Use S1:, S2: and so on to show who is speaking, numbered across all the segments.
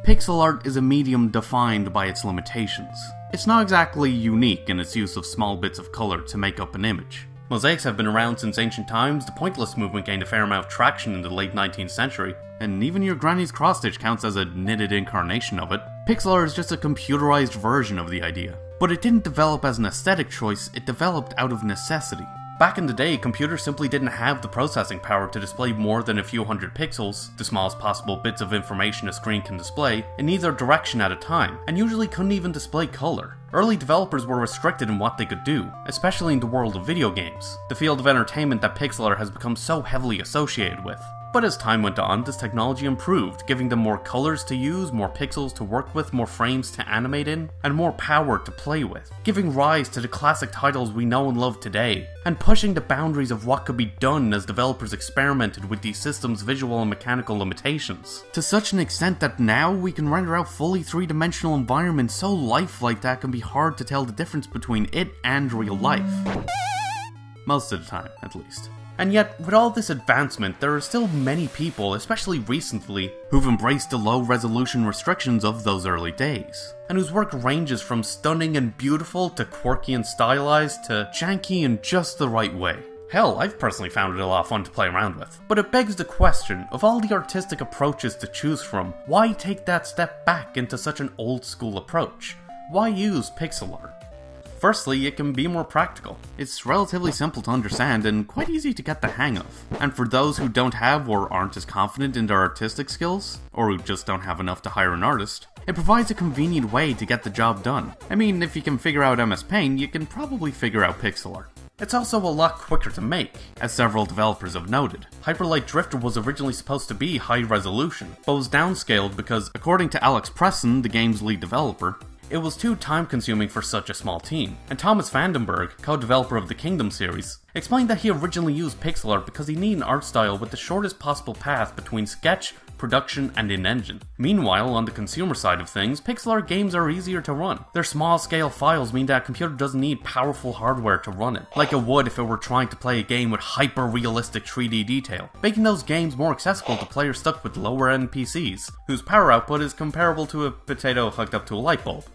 S1: Pixel art is a medium defined by its limitations. It's not exactly unique in its use of small bits of colour to make up an image. Mosaics have been around since ancient times, the pointillist movement gained a fair amount of traction in the late 19th century, and even your granny's cross-stitch counts as a knitted incarnation of it. Pixel art is just a computerized version of the idea. But it didn't develop as an aesthetic choice, it developed out of necessity. Back in the day, computers simply didn't have the processing power to display more than a few hundred pixels, the smallest possible bits of information a screen can display, in either direction at a time, and usually couldn't even display color. Early developers were restricted in what they could do, especially in the world of video games, the field of entertainment that pixel art has become so heavily associated with. But as time went on, this technology improved, giving them more colors to use, more pixels to work with, more frames to animate in, and more power to play with, giving rise to the classic titles we know and love today, and pushing the boundaries of what could be done as developers experimented with these systems' visual and mechanical limitations, to such an extent that now we can render out fully three-dimensional environments so lifelike that it can be hard to tell the difference between it and real life. Most of the time, at least. And yet, with all this advancement, there are still many people, especially recently, who've embraced the low-resolution restrictions of those early days, and whose work ranges from stunning and beautiful to quirky and stylized to janky in just the right way. Hell, I've personally found it a lot of fun to play around with. But it begs the question, of all the artistic approaches to choose from, why take that step back into such an old-school approach? Why use pixel art? Firstly, it can be more practical. It's relatively simple to understand and quite easy to get the hang of. And for those who don't have or aren't as confident in their artistic skills, or who just don't have enough to hire an artist, it provides a convenient way to get the job done. I mean, if you can figure out MS Paint, you can probably figure out pixel art. It's also a lot quicker to make, as several developers have noted. Hyperlight Drifter was originally supposed to be high resolution, but was downscaled because, according to Alex Presson, the game's lead developer, it was too time-consuming for such a small team, and Thomas Vandenberg, co-developer of the Kingdom series, explained that he originally used pixel art because he needed an art style with the shortest possible path between sketch, production, and in-engine. Meanwhile, on the consumer side of things, pixel art games are easier to run. Their small-scale files mean that a computer doesn't need powerful hardware to run it, like it would if it were trying to play a game with hyper-realistic 3D detail, making those games more accessible to players stuck with lower-end PCs, whose power output is comparable to a potato hooked up to a light bulb.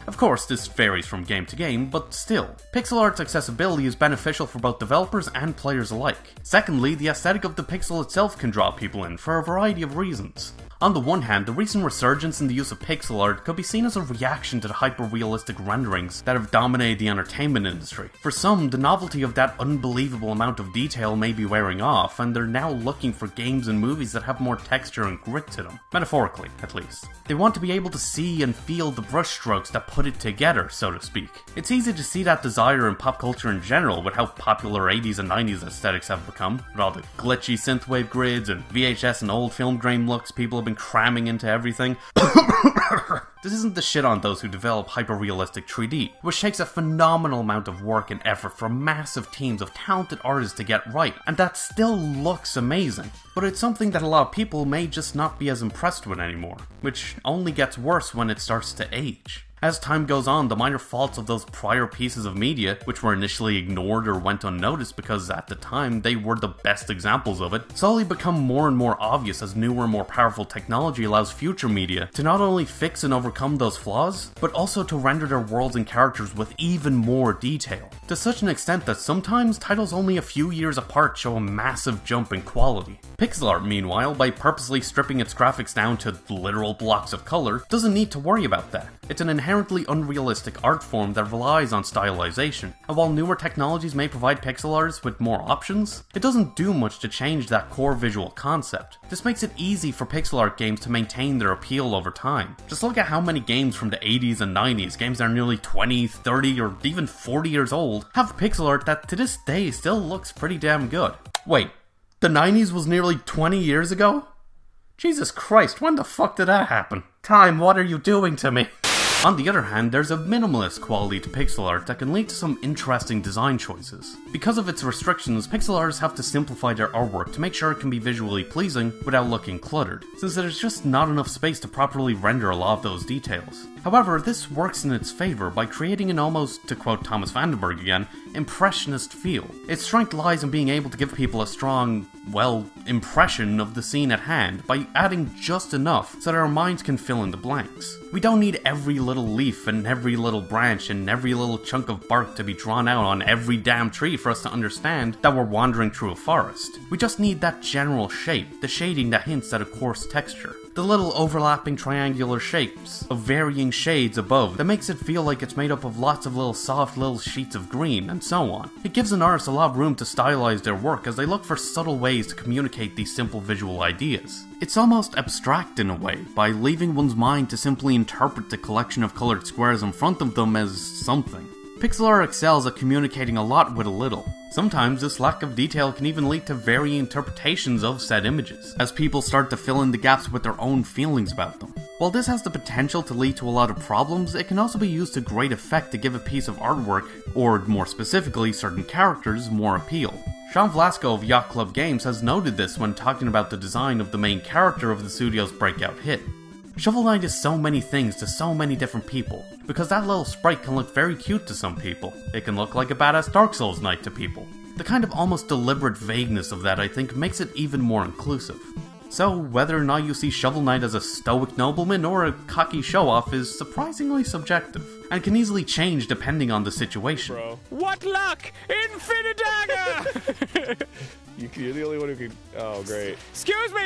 S1: Of course, this varies from game to game, but still, pixel art's accessibility is beneficial for both developers and players alike. Secondly, the aesthetic of the pixel itself can draw people in for a variety of reasons. On the one hand, the recent resurgence in the use of pixel art could be seen as a reaction to the hyper-realistic renderings that have dominated the entertainment industry. For some, the novelty of that unbelievable amount of detail may be wearing off, and they're now looking for games and movies that have more texture and grit to them. Metaphorically, at least. They want to be able to see and feel the brushstrokes that put it together, so to speak. It's easy to see that desire in pop culture in general with how popular 80s and 90s aesthetics have become, with all the glitchy synthwave grids and VHS and old film grain looks people have been cramming into everything. This isn't the shit on those who develop hyper-realistic 3D, which takes a phenomenal amount of work and effort from massive teams of talented artists to get right, and that still looks amazing. But it's something that a lot of people may just not be as impressed with anymore, which only gets worse when it starts to age. As time goes on, the minor faults of those prior pieces of media, which were initially ignored or went unnoticed because at the time they were the best examples of it, slowly become more and more obvious as newer and more powerful technology allows future media to not only fix and overcome those flaws, but also to render their worlds and characters with even more detail. To such an extent that sometimes titles only a few years apart show a massive jump in quality. Pixel art, meanwhile, by purposely stripping its graphics down to literal blocks of color, doesn't need to worry about that. It's an inherently unrealistic art form that relies on stylization, and while newer technologies may provide pixel artists with more options, it doesn't do much to change that core visual concept. This makes it easy for pixel art games to maintain their appeal over time. Just look at how many games from the 80s and 90s, games that are nearly 20, 30, or even 40 years old, have pixel art that to this day still looks pretty damn good. Wait, the 90s was nearly 20 years ago? Jesus Christ, when the fuck did that happen? Time, what are you doing to me? On the other hand, there's a minimalist quality to pixel art that can lead to some interesting design choices. Because of its restrictions, pixel artists have to simplify their artwork to make sure it can be visually pleasing without looking cluttered, since there's just not enough space to properly render a lot of those details. However, this works in its favor by creating an almost, to quote Thomas Vandenberg again, impressionist feel. Its strength lies in being able to give people a strong, well, impression of the scene at hand by adding just enough so that our minds can fill in the blanks. We don't need every little leaf and every little branch and every little chunk of bark to be drawn out on every damn tree for us to understand that we're wandering through a forest. We just need that general shape, the shading that hints at a coarse texture. The little overlapping triangular shapes of varying shades above that makes it feel like it's made up of lots of little soft little sheets of green, and so on. It gives an artist a lot of room to stylize their work as they look for subtle ways to communicate these simple visual ideas. It's almost abstract in a way, by leaving one's mind to simply interpret the collection of colored squares in front of them as something. Pixel art excels at communicating a lot with a little. Sometimes this lack of detail can even lead to varying interpretations of said images, as people start to fill in the gaps with their own feelings about them. While this has the potential to lead to a lot of problems, it can also be used to great effect to give a piece of artwork, or more specifically certain characters, more appeal. Sean Velasco of Yacht Club Games has noted this when talking about the design of the main character of the studio's breakout hit. Shovel Knight is so many things to so many different people, because that little sprite can look very cute to some people. It can look like a badass Dark Souls knight to people. The kind of almost deliberate vagueness of that, I think, makes it even more inclusive. So, whether or not you see Shovel Knight as a stoic nobleman or a cocky show-off is surprisingly subjective, and can easily change depending on the situation.
S2: Bro. What luck! Infinidagger! You're the only one who can... Oh, great. Excuse me,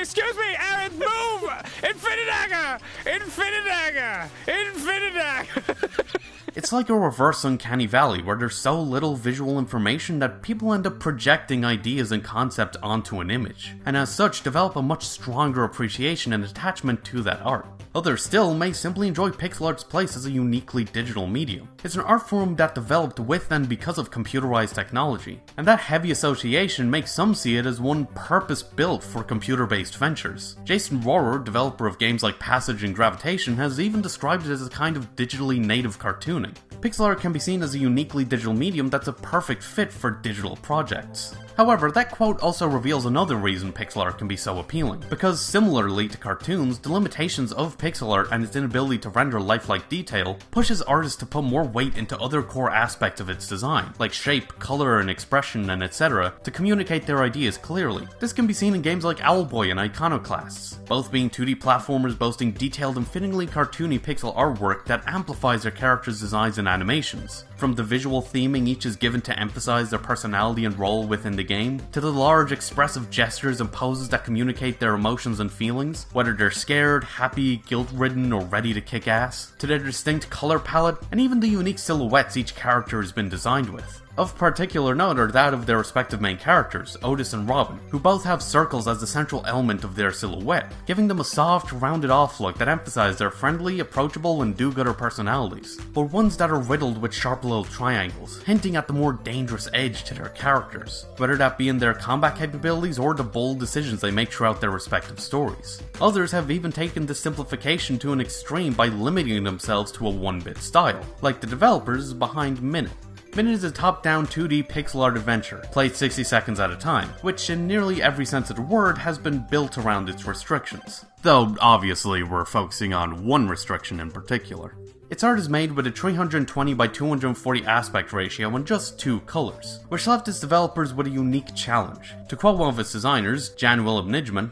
S2: Aaron, move! Infinidagger! Infinidagger! Infinidagger!
S1: It's like a reverse Uncanny Valley, where there's so little visual information that people end up projecting ideas and concepts onto an image, and as such develop a much stronger appreciation and attachment to that art. Others still may simply enjoy pixel art's place as a uniquely digital medium. It's an art form that developed with and because of computerized technology, and that heavy association makes some see it as one purpose-built for computer-based ventures. Jason Rohrer, developer of games like Passage and Gravitation, has even described it as a kind of digitally native cartooning. Pixel art can be seen as a uniquely digital medium that's a perfect fit for digital projects. However, that quote also reveals another reason pixel art can be so appealing, because similarly to cartoons, the limitations of pixel art and its inability to render lifelike detail pushes artists to put more weight into other core aspects of its design, like shape, color, and expression, and etc., to communicate their ideas clearly. This can be seen in games like Owlboy and Iconoclasts, both being 2D platformers boasting detailed and fittingly cartoony pixel artwork that amplifies their characters' designs and animations. From the visual theming each is given to emphasize their personality and role within the game, to the large expressive gestures and poses that communicate their emotions and feelings, whether they're scared, happy, guilt-ridden, or ready to kick ass, to their distinct color palette, and even the unique silhouettes each character has been designed with. Of particular note are that of their respective main characters, Otis and Robin, who both have circles as the central element of their silhouette, giving them a soft, rounded-off look that emphasizes their friendly, approachable, and do-gooder personalities, or ones that are riddled with sharp little triangles, hinting at the more dangerous edge to their characters, whether that be in their combat capabilities or the bold decisions they make throughout their respective stories. Others have even taken this simplification to an extreme by limiting themselves to a 1-bit style, like the developers behind Minute. Minute is a top-down 2D pixel art adventure, played 60 seconds at a time, which in nearly every sense of the word has been built around its restrictions. Though, obviously, we're focusing on one restriction in particular. Its art is made with a 320 by 240 aspect ratio and just 2 colors, which left its developers with a unique challenge. To quote one of its designers, Jan Willem Nijman,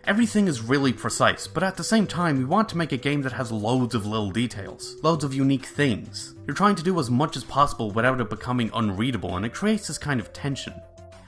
S1: "Everything is really precise, but at the same time we want to make a game that has loads of little details, loads of unique things. You're trying to do as much as possible without it becoming unreadable, and it creates this kind of tension.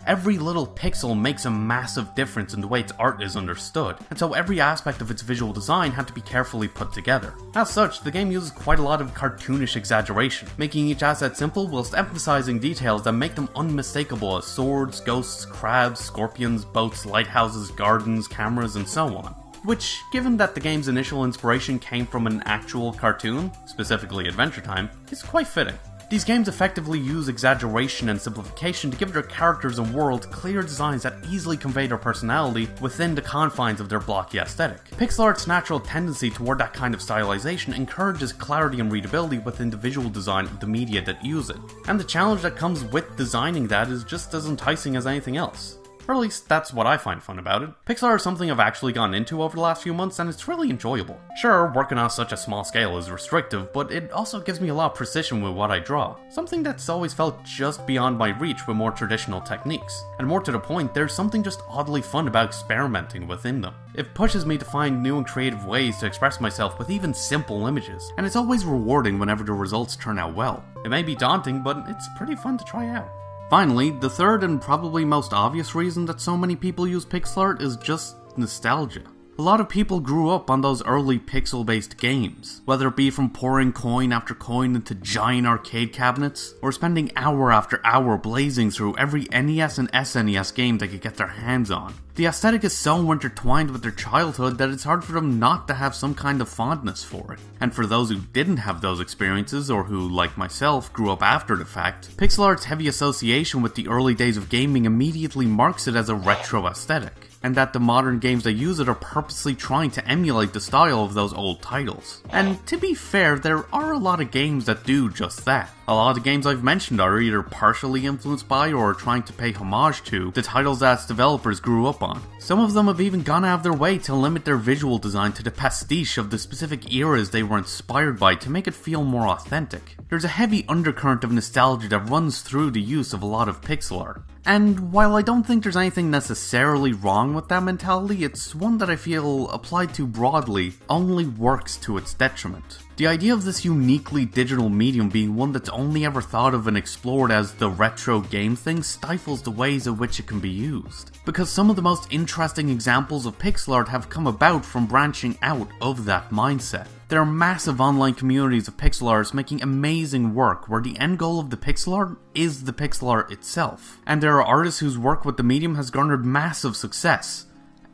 S1: Every little pixel makes a massive difference in the way its art is understood, and so every aspect of its visual design had to be carefully put together. As such, the game uses quite a lot of cartoonish exaggeration, making each asset simple whilst emphasizing details that make them unmistakable as swords, ghosts, crabs, scorpions, boats, lighthouses, gardens, cameras, and so on. Which, given that the game's initial inspiration came from an actual cartoon, specifically Adventure Time, is quite fitting. These games effectively use exaggeration and simplification to give their characters and world clear designs that easily convey their personality within the confines of their blocky aesthetic. Pixel art's natural tendency toward that kind of stylization encourages clarity and readability within the visual design of the media that use it, and the challenge that comes with designing that is just as enticing as anything else. Or at least that's what I find fun about it. Pixel art is something I've actually gotten into over the last few months, and it's really enjoyable. Sure, working on such a small scale is restrictive, but it also gives me a lot of precision with what I draw. Something that's always felt just beyond my reach with more traditional techniques. And more to the point, there's something just oddly fun about experimenting within them. It pushes me to find new and creative ways to express myself with even simple images, and it's always rewarding whenever the results turn out well. It may be daunting, but it's pretty fun to try out. Finally, the third and probably most obvious reason that so many people use pixel art is just nostalgia. A lot of people grew up on those early pixel-based games, whether it be from pouring coin after coin into giant arcade cabinets, or spending hour after hour blazing through every NES and SNES game they could get their hands on. The aesthetic is so intertwined with their childhood that it's hard for them not to have some kind of fondness for it. And for those who didn't have those experiences, or who, like myself, grew up after the fact, pixel art's heavy association with the early days of gaming immediately marks it as a retro aesthetic, and that the modern games that use it are purposely trying to emulate the style of those old titles. And to be fair, there are a lot of games that do just that. A lot of the games I've mentioned are either partially influenced by or trying to pay homage to the titles that its developers grew up on. Some of them have even gone out of their way to limit their visual design to the pastiche of the specific eras they were inspired by to make it feel more authentic. There's a heavy undercurrent of nostalgia that runs through the use of a lot of pixel art. And while I don't think there's anything necessarily wrong with that mentality, it's one that I feel, applied too broadly, only works to its detriment. The idea of this uniquely digital medium being one that's only ever thought of and explored as the retro game thing stifles the ways in which it can be used. Because some of the most interesting examples of pixel art have come about from branching out of that mindset. There are massive online communities of pixel artists making amazing work where the end goal of the pixel art is the pixel art itself. And there are artists whose work with the medium has garnered massive success,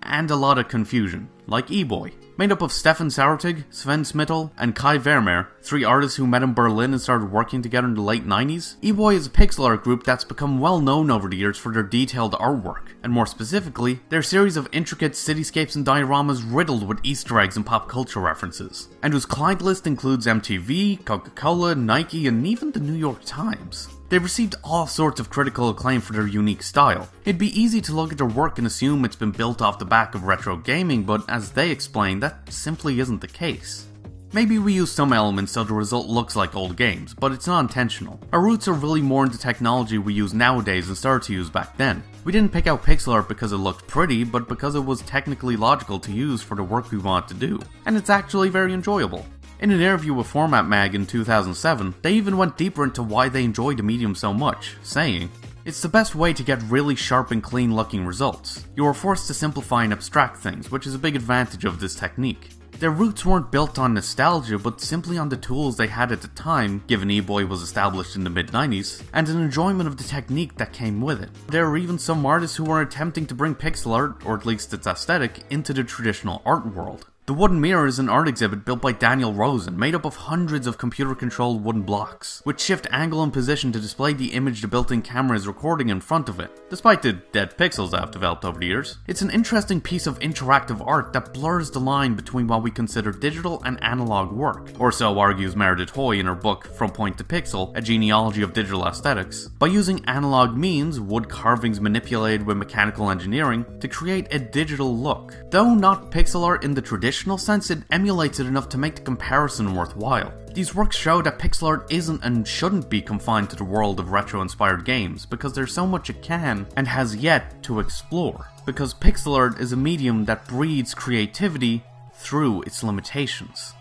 S1: and a lot of confusion, like eBoy. Made up of Stefan Sauertig, Sven Smittel, and Kai Vermeer, three artists who met in Berlin and started working together in the late 90s, eBoy is a pixel art group that's become well known over the years for their detailed artwork, and more specifically, their series of intricate cityscapes and dioramas riddled with Easter eggs and pop culture references, and whose client list includes MTV, Coca-Cola, Nike, and even the New York Times. They've received all sorts of critical acclaim for their unique style. It'd be easy to look at their work and assume it's been built off the back of retro gaming, but as they explain, that simply isn't the case. Maybe we use some elements so the result looks like old games, but it's not intentional. Our roots are really more into technology we use nowadays and started to use back then. We didn't pick out pixel art because it looked pretty, but because it was technically logical to use for the work we wanted to do. And it's actually very enjoyable. In an interview with Format Mag in 2007, they even went deeper into why they enjoyed the medium so much, saying, "It's the best way to get really sharp and clean looking results. You are forced to simplify and abstract things, which is a big advantage of this technique." Their roots weren't built on nostalgia, but simply on the tools they had at the time, given eBoy was established in the mid-90s, and an enjoyment of the technique that came with it. There are even some artists who were attempting to bring pixel art, or at least its aesthetic, into the traditional art world. The Wooden Mirror is an art exhibit built by Daniel Rosen, made up of hundreds of computer-controlled wooden blocks, which shift angle and position to display the image the built-in camera is recording in front of it, despite the dead pixels I've developed over the years. It's an interesting piece of interactive art that blurs the line between what we consider digital and analog work, or so argues Meredith Hoy in her book From Point to Pixel, A Genealogy of Digital Aesthetics, by using analog means, wood carvings manipulated with mechanical engineering, to create a digital look. Though not pixel art in the traditional sense, it emulates it enough to make the comparison worthwhile. These works show that pixel art isn't and shouldn't be confined to the world of retro-inspired games, because there's so much it can and has yet to explore. Because pixel art is a medium that breeds creativity through its limitations.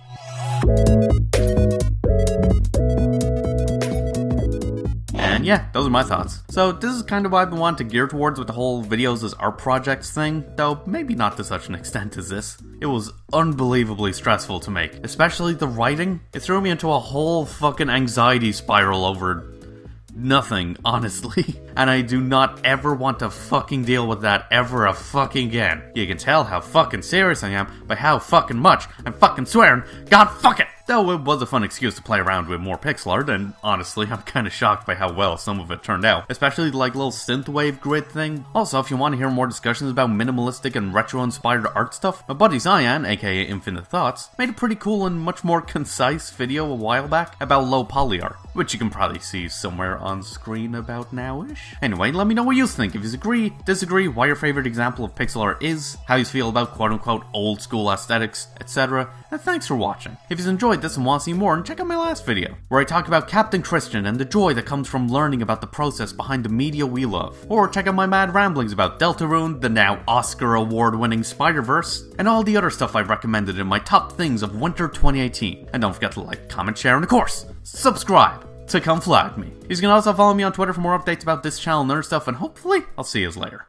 S1: And yeah, those are my thoughts. So this is kind of what I've been wanting to gear towards with the whole videos as art projects thing, though maybe not to such an extent as this. It was unbelievably stressful to make, especially the writing. It threw me into a whole fucking anxiety spiral over nothing, honestly. And I do not ever want to fucking deal with that ever a fucking again. You can tell how fucking serious I am by how fucking much I'm fucking swearing, God fuck it! Though it was a fun excuse to play around with more pixel art, and honestly, I'm kinda shocked by how well some of it turned out, especially the little synthwave grid thing. Also, if you want to hear more discussions about minimalistic and retro-inspired art stuff, my buddy Cyan, aka Infinite Thoughts, made a pretty cool and much more concise video a while back about low poly art, which you can probably see somewhere on screen about now-ish. Anyway, let me know what you think, if you agree, disagree, why your favorite example of pixel art is, how you feel about quote-unquote old school aesthetics, etc. And thanks for watching. If you enjoyed this and want to see more, check out my last video, where I talk about Captain Christian and the joy that comes from learning about the process behind the media we love. Or check out my mad ramblings about Deltarune, the now Oscar award-winning Spider-Verse, and all the other stuff I've recommended in my top things of winter 2018. And don't forget to like, comment, share, and of course, subscribe to come flag me. You can also follow me on Twitter for more updates about this channel and other stuff, and hopefully, I'll see you later.